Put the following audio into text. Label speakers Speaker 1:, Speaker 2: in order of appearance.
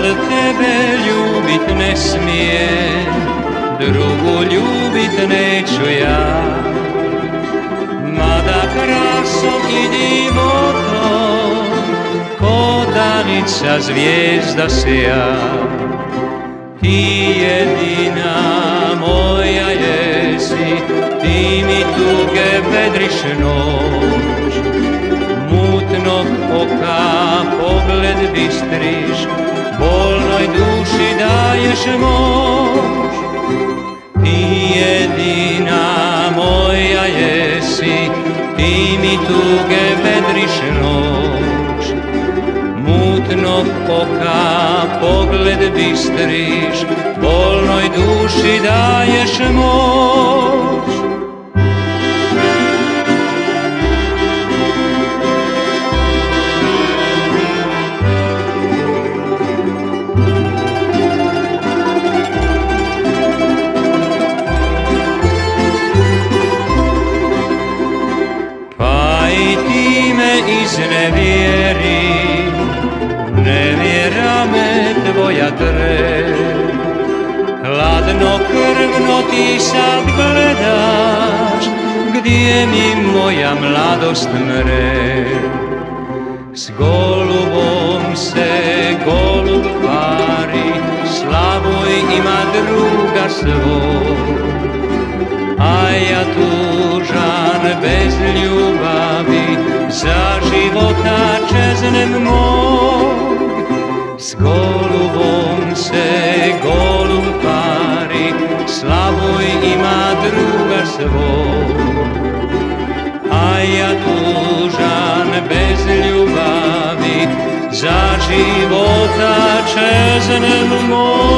Speaker 1: kad tebe ljubit ne smijem, drugu ljubit neću ja. Mada krasom i divotom, ko danica zvijezda sja. Ti jedina moja jesi, ti mi tuge vedriš noć. Mutnog oka pogled bistriš, bolnoj duši daješ moć. Ti jedina moja jesi, ti mi tuge vedriš noć. Mutnog oka pogled bistriš, bolnoj duši daješ moć. Pa i ti me iznevjeri, nevjera me tvoja dre. Hladno krvno ti sad gledaš, gdje mi moja mladost mre. S golubom se golub pari, Slavoj ima druga svoj. A ja tužan bez ljubavi, za života čeznem mog. S golubom se golub pari, Slavoj ima druga svoj. A ja tužan bez ljubavi, za života čeznem mog.